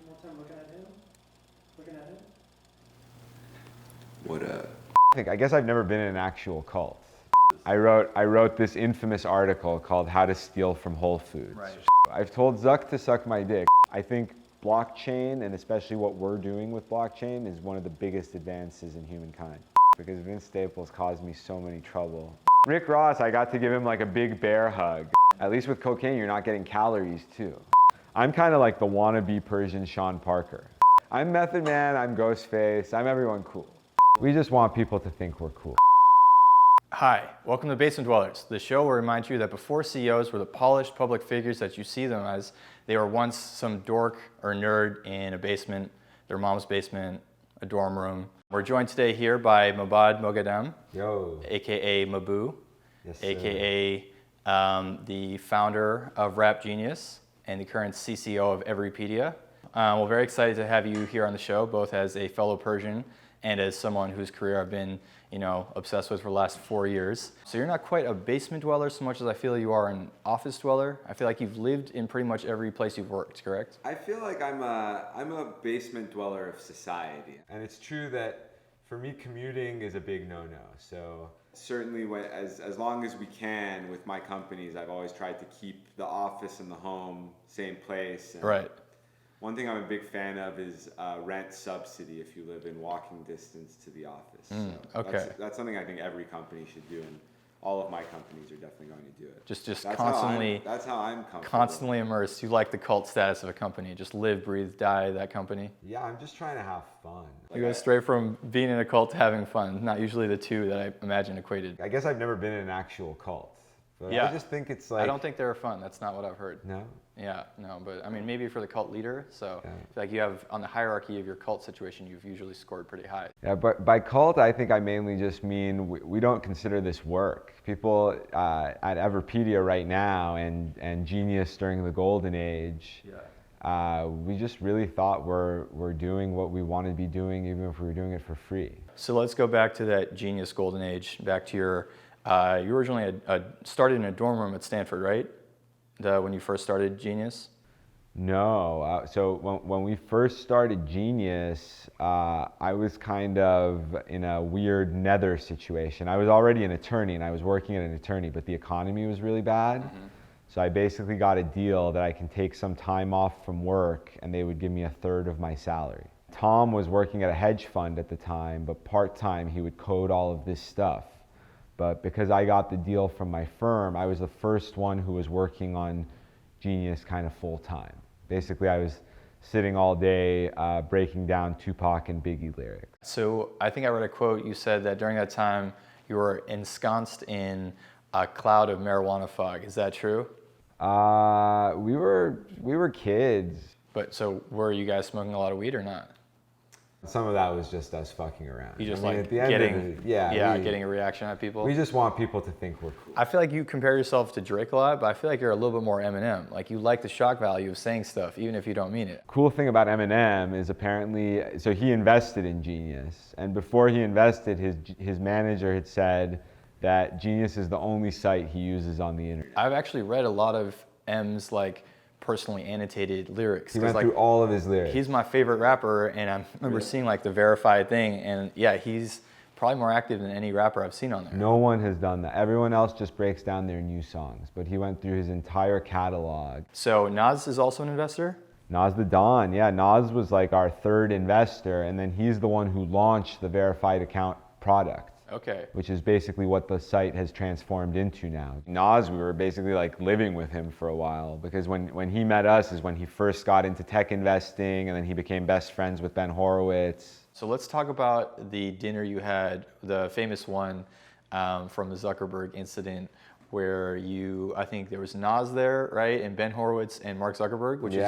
One more time, looking at him. Looking at him. What up? I guess I've never been in an actual cult. I wrote this infamous article called How to Steal from Whole Foods. Right. I've told Zuck to suck my dick. I think blockchain, and especially what we're doing with blockchain, is one of the biggest advances in humankind. Because Vince Staples caused me so many trouble. Rick Ross, I got to give him like a big bear hug. At least with cocaine, you're not getting calories too. I'm kind of like the wannabe Persian Sean Parker. I'm Method Man, I'm Ghostface, I'm everyone cool. We just want people to think we're cool. Hi, welcome to Basement Dwellers, the show where we remind you that before CEOs were the polished public figures that you see them as, they were once some dork or nerd in a basement, their mom's basement, a dorm room. We're joined today here by Mahbod Moghadam, Yo. aka Mabu, Yes, sir. aka the founder of Rap Genius and the current CCO of Everipedia. We're very excited to have you here on the show, both as a fellow Persian and as someone whose career I've been, obsessed with for the last 4 years. So you're not quite a basement dweller so much as I feel you are an office dweller. I feel like you've lived in pretty much every place you've worked, correct? I feel like I'm a basement dweller of society. And it's true that for me, commuting is a big no-no. So Certainly, as long as we can with my companies, I've always tried to keep the office and the home same place. And Right. one thing I'm a big fan of is rent subsidy if you live in walking distance to the office. Okay. That's something I think every company should do, and all of my companies are definitely going to do it. Just That's constantly, that's how I'm comfortable. constantly immersed. You like the cult status of a company. Just live, breathe, die that company. yeah, I'm just trying to have fun. You go straight from being in a cult to having fun. Not usually the two that I imagine equated. I guess I've never been in an actual cult. But Yeah. I just think it's like... I don't think they're fun. That's not what I've heard. No? Yeah, no, but I mean, maybe for the cult leader. So Yeah. I feel like you have, on the hierarchy of your cult situation, you've usually scored pretty high. Yeah, but by cult, I think I mainly just mean we don't consider this work. People at Everipedia right now and Genius during the golden age, we just really thought we're doing what we want to be doing, even if we were doing it for free. So let's go back to that Genius golden age, back to your, you originally started in a dorm room at Stanford, right? When you first started Genius? No, so when we first started Genius, I was kind of in a weird nether situation. I was already an attorney and I was working at an attorney, but the economy was really bad. Mm-hmm. So I basically got a deal that I can take some time off from work and they would give me 1/3 of my salary. Tom was working at a hedge fund at the time, but part-time he would code all of this stuff. But because I got the deal from my firm, I was the first one who was working on Genius kind of full-time. Basically, I was sitting all day breaking down Tupac and Biggie lyrics. So I think I read a quote, you said that during that time you were ensconced in a cloud of marijuana fog. Is that true? We were kids. But so were you guys smoking a lot of weed or not? Some of that was just us fucking around. You just at the end getting, of it, getting a reaction at people? We just want people to think we're cool. I feel like you compare yourself to Drake a lot, but I feel like you're a little bit more Eminem. Like you like the shock value of saying stuff, even if you don't mean it. Cool thing about Eminem is apparently, so he invested in Genius, and before he invested, his manager had said that Genius is the only site he uses on the internet. I've actually read a lot of M's personally annotated lyrics. He went through all of his lyrics. He's my favorite rapper, and I remember seeing the verified thing, and yeah, he's probably more active than any rapper I've seen on there. No one has done that. Everyone else just breaks down their new songs, but he went through his entire catalog. So Nas is also an investor? Nas the Don, yeah. Nas was like our third investor, and then he's the one who launched the verified account product. Okay. Which is basically what the site has transformed into now. Nas, we were basically living with him for a while because when he met us is when he first got into tech investing and then he became best friends with Ben Horowitz. So let's talk about the dinner you had, the famous one from the Zuckerberg incident where I think there was Nas there, right? And Ben Horowitz and Mark Zuckerberg, which is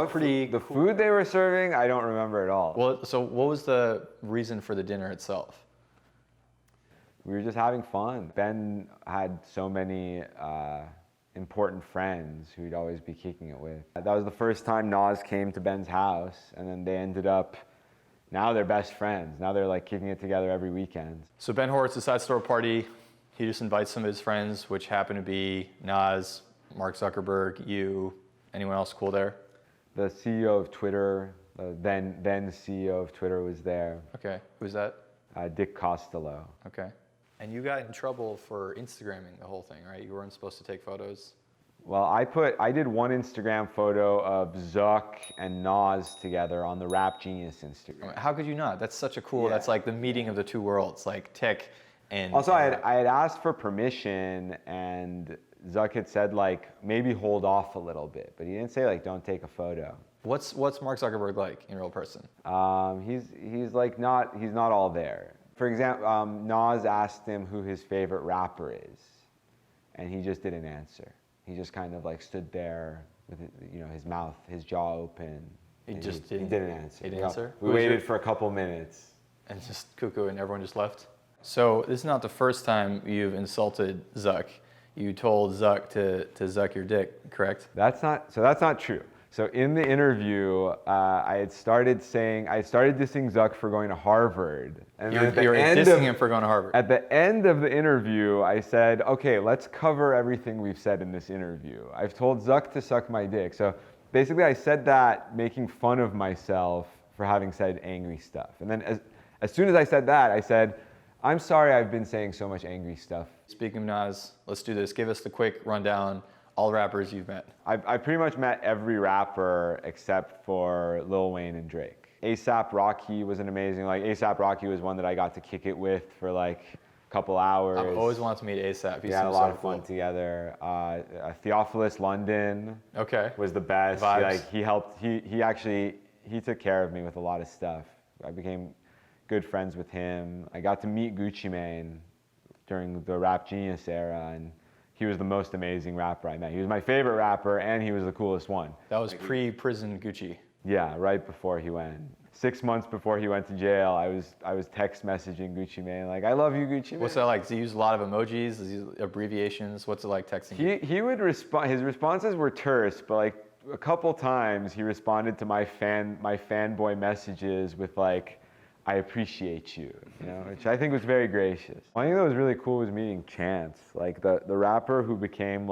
pretty The cool. food they were serving, I don't remember at all. Well, so what was the reason for the dinner itself? We were just having fun. Ben had so many important friends who he'd always be kicking it with. That was the first time Nas came to Ben's house, and then they ended up, now they're best friends. Now they're kicking it together every weekend. So Ben Horowitz decides to throw a party. He just invites some of his friends, which happen to be Nas, Mark Zuckerberg, you. Anyone else cool there? The CEO of Twitter, then CEO of Twitter was there. Okay, who's that? Dick Costello. Okay. And you got in trouble for Instagramming the whole thing, right? You weren't supposed to take photos. Well, I did one Instagram photo of Zuck and Nas together on the Rap Genius Instagram. How could you not? That's such a cool, that's like the meeting of the two worlds, like tech and... Also, I had asked for permission, and Zuck had said like, maybe hold off a little bit, but he didn't say like, don't take a photo. What's Mark Zuckerberg like in real person? He's not all there. For example, Nas asked him who his favorite rapper is, and he just didn't answer. He just kind of like stood there with his jaw open. He didn't answer. He didn't answer. We waited for a couple minutes, and just cuckoo, and everyone just left. So this is not the first time you've insulted Zuck. You told Zuck to Zuck your dick, correct? That's not true. So in the interview, I started dissing Zuck for going to Harvard. And you were dissing him for going to Harvard. At the end of the interview, I said, okay, let's cover everything we've said in this interview. I've told Zuck to suck my dick. So basically I said that making fun of myself for having said angry stuff. And then as soon as I said that, I said, I'm sorry I've been saying so much angry stuff. Speaking of Nas, let's do this. Give us the quick rundown. All rappers you've met. I pretty much met every rapper except for Lil Wayne and Drake. A$AP Rocky was an amazing, A$AP Rocky was one that I got to kick it with for a couple hours. I've always wanted to meet A$AP. We had a lot of fun together. Theophilus London was the best. He took care of me with a lot of stuff. I became good friends with him. I got to meet Gucci Mane during the Rap Genius era, and he was the most amazing rapper I met. He was my favorite rapper, and he was the coolest one. That was pre-prison Gucci. Yeah, right before he went. 6 months before he went to jail, I was text messaging Gucci Mane, I love you, Gucci Mane. What's that like? Does he use a lot of emojis? Does he use abbreviations? What's it like texting? He would respond. His responses were terse, but a couple times he responded to my fanboy messages with I appreciate you, which I think was very gracious. One thing that was really cool was meeting Chance, the rapper who became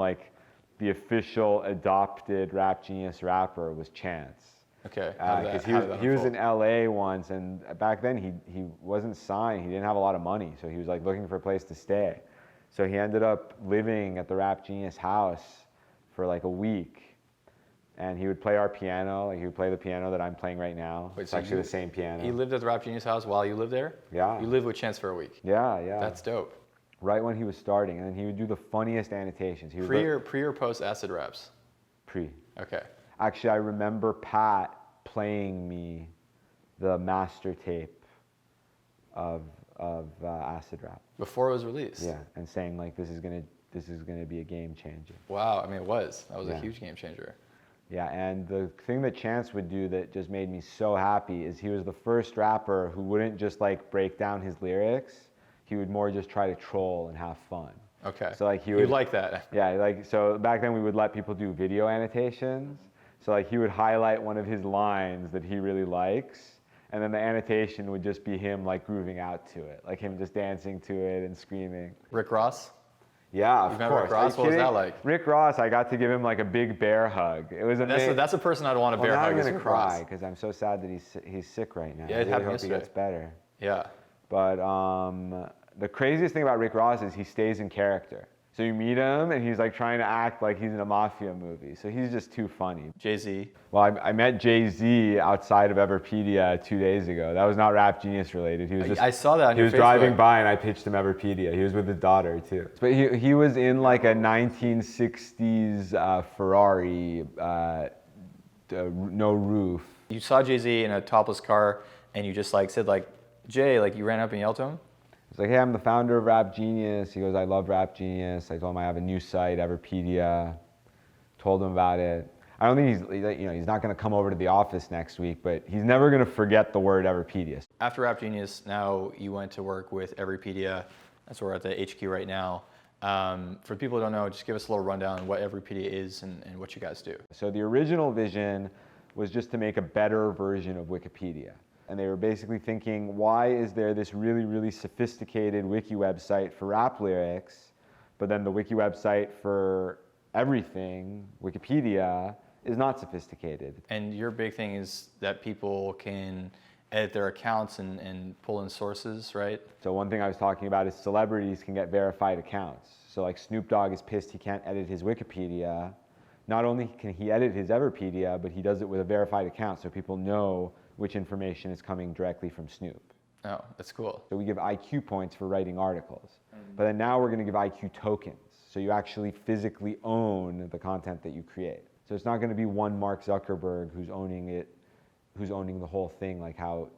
the official adopted Rap Genius rapper was Chance. Okay. Because he was in LA once, and back then he wasn't signed. He didn't have a lot of money, so he was looking for a place to stay. So he ended up living at the Rap Genius house for a week. And he would play our piano. He would play the piano that I'm playing right now. It's actually the same piano. He lived at the Rap Genius house while you lived there? Yeah. You lived with Chance for a week? Yeah. That's dope. Right when he was starting. And then he would do the funniest annotations. Pre or post acid raps? Pre. Okay. Actually, I remember Pat playing me the master tape of acid rap. Before it was released? Yeah, and saying this is gonna be a game changer. Wow, it was. That was a huge game changer. Yeah, and the thing that Chance would do that just made me so happy is he was the first rapper who wouldn't just break down his lyrics. He would more just try to troll and have fun. Okay. So he would. You like that? Yeah, so back then we would let people do video annotations. So he would highlight one of his lines that he really likes, and then the annotation would just be him grooving out to it, him just dancing to it and screaming. Rick Ross? Yeah, of remember course. Rick Ross? What was that like? Rick Ross, I got to give him a big bear hug. It was amazing. That's a person I'd want a bear hug. I'm gonna cry because I'm so sad that he's sick right now. Yeah, it happened yesterday. I hope he gets better. Yeah. But the craziest thing about Rick Ross is he stays in character. So you meet him and he's trying to act like he's in a mafia movie. So he's just too funny. Jay-Z. Well, I met Jay-Z outside of Everipedia 2 days ago. That was not Rap Genius related. He was I saw that on your Facebook. He was driving by and I pitched him Everipedia. He was with his daughter too. But he was in a 1960s Ferrari, no roof. You saw Jay-Z in a topless car and you just said Jay, you ran up and yelled to him? It's hey, I'm the founder of Rap Genius. He goes, I love Rap Genius. I told him I have a new site, Everipedia. Told him about it. I don't think he's not going to come over to the office next week, but he's never going to forget the word Everipedia. After Rap Genius, now you went to work with Everipedia. That's where we're at the HQ right now. For people who don't know, just give us a little rundown on what Everipedia is and what you guys do. So the original vision was just to make a better version of Wikipedia. And they were basically thinking, why is there this really, really sophisticated wiki website for rap lyrics, but then the wiki website for everything, Wikipedia, is not sophisticated. And your big thing is that people can edit their accounts and pull in sources, right? So one thing I was talking about is celebrities can get verified accounts. So like Snoop Dogg is pissed he can't edit his Wikipedia. Not only can he edit his Everipedia, but he does it with a verified account so people know which information is coming directly from Snoop. Oh, that's cool. So we give IQ points for writing articles. But then now we're going to give IQ tokens. So you actually physically own the content that you create. So it's not going to be one Mark Zuckerberg who's owning it, who's owning the whole thing, like how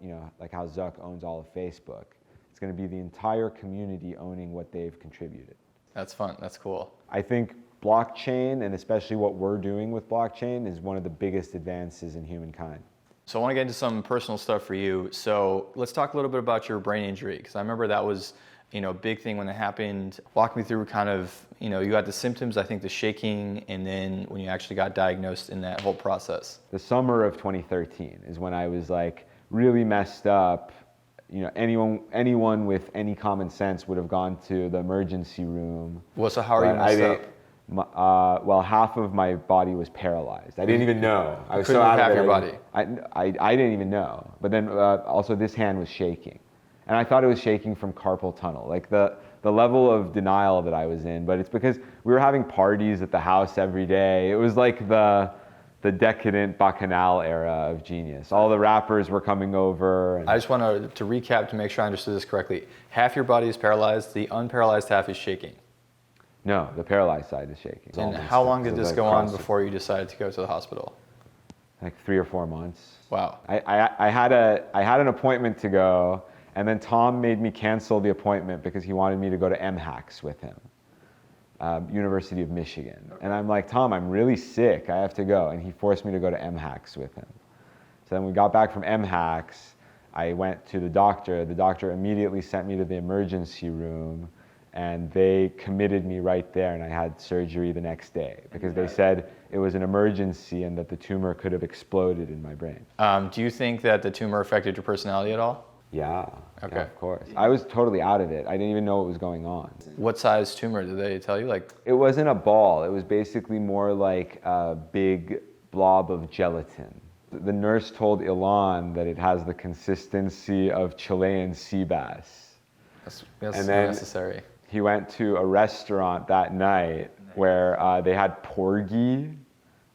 Zuck owns all of Facebook. It's going to be the entire community owning what they've contributed. That's fun. That's cool. I think blockchain, and especially what we're doing with blockchain, is one of the biggest advances in humankind. So I want to get into some personal stuff for you. So let's talk a little bit about your brain injury, because I remember that was, a big thing when it happened. Walk me through kind of, you had the symptoms, I think the shaking, and then when you actually got diagnosed in that whole process. The summer of 2013 is when I was like really messed up. Anyone with any common sense would have gone to the emergency room. Well, so how are you messed up? Well, half of my body was paralyzed. I didn't even know. I was Couldn't so move out of half it. your body. I didn't even know. But then also this hand was shaking. And I thought it was shaking from carpal tunnel, like the level of denial that I was in. But it's because we were having parties at the house every day. It was like the decadent bacchanal era of Genius. All the rappers were coming over. I just want to recap to make sure I understood this correctly. Half your body is paralyzed, the unparalyzed half is shaking. No, the paralyzed side is shaking. And how long did this go on before you decided to go to the hospital? Like 3 or 4 months. Wow. I had an appointment to go, and then Tom made me cancel the appointment because he wanted me to go to MHACS with him, University of Michigan. And I'm like, Tom, I'm really sick. I have to go. And he forced me to go to MHACS with him. So then we got back from MHACS. I went to the doctor. The doctor immediately sent me to the emergency room, and they committed me right there, and I had surgery the next day because they said it was an emergency and that the tumor could have exploded in my brain. Do you think that the tumor affected your personality at all? Yeah, okay. Yeah, of course. I was totally out of it. I didn't even know what was going on. What size tumor did they tell you? It wasn't a ball. It was basically more like a big blob of gelatin. The nurse told Ilan that it has the consistency of Chilean sea bass. That's necessary. He went to a restaurant that night where they had porgy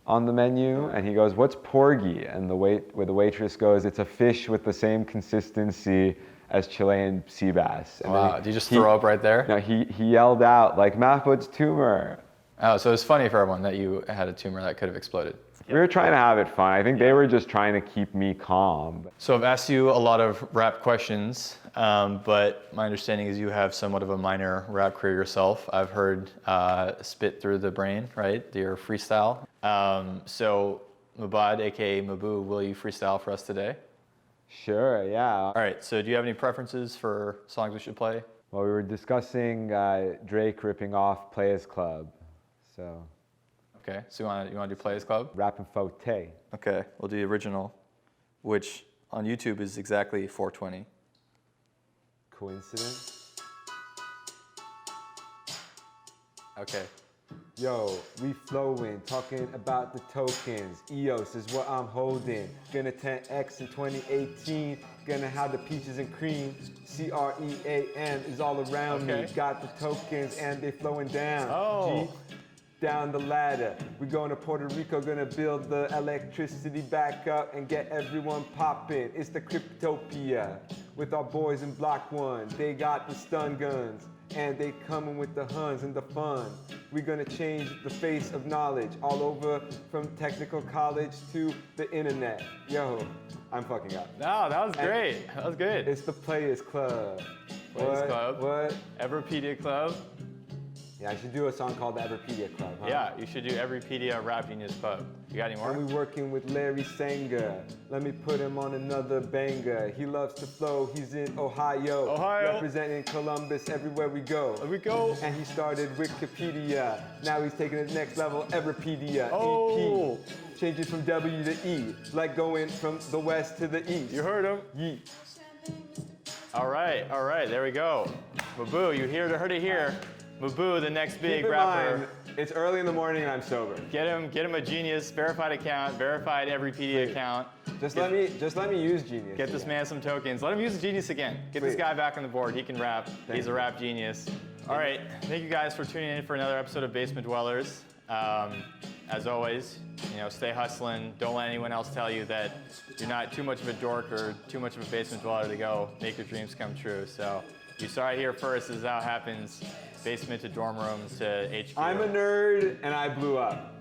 on the menu, and he goes, "What's porgy?" And the waitress goes, "It's a fish with the same consistency as Chilean sea bass." And wow, did you just throw up right there? No, he yelled out, like, "Mahbod's tumor." Oh, so it's funny for everyone that you had a tumor that could have exploded. We were trying to have it fun. I think they were just trying to keep me calm. So I've asked you a lot of rap questions, but my understanding is you have somewhat of a minor rap career yourself. I've heard Spit Through the Brain, right? Your freestyle. So Mahbod, aka Mahbod, will you freestyle for us today? Sure, yeah. All right, so do you have any preferences for songs we should play? Well, we were discussing Drake ripping off Players Club, so. Okay, so you want to do Players Club? Rapping Forte. Okay, we'll do the original, which on YouTube is exactly 420. Coincidence? Okay. Yo, we flowing, talking about the tokens. EOS is what I'm holding. Gonna 10X in 2018. Gonna have the peaches and cream. CREAM is all around me. Got the tokens and they flowing down. Oh. Down the ladder. We're going to Puerto Rico, gonna build the electricity back up and get everyone popping. It's the Cryptopia with our boys in Block 1. They got the stun guns and they coming with the huns and the fun. We're gonna change the face of knowledge all over from technical college to the internet. Yo, I'm fucking up. No, that was great. That was good. It's the Players Club. Players Club. What? Everipedia Club. Yeah, I should do a song called the Everipedia Club, huh? Yeah, you should do Everipedia Rap Genius Club. You got any more? And we working with Larry Sanger. Let me put him on another banger. He loves to flow, he's in Ohio. Representing Columbus everywhere we go. There we go. And he started Wikipedia. Now he's taking it next level, Everipedia. Oh. EP. Changing from W to E. Like going from the west to the east. You heard him. Yeet. All right, there we go. Mahbod, you heard it here. Mahbod, the next big rapper. Keep in mind, It's early in the morning and I'm sober. Get him a Genius verified account, verified Everipedia account. Just let me use Genius. Get this man some tokens. Let him use the Genius again. Get this Please. guy back on the board. He can rap. He's a rap genius. All right, thank you guys for tuning in for another episode of Basement Dwellers. As always, stay hustling. Don't let anyone else tell you that you're not too much of a dork or too much of a basement dweller to go make your dreams come true. So you saw it here first. This is how it happens. Basement to dorm rooms to HQ. I'm a nerd and I blew up.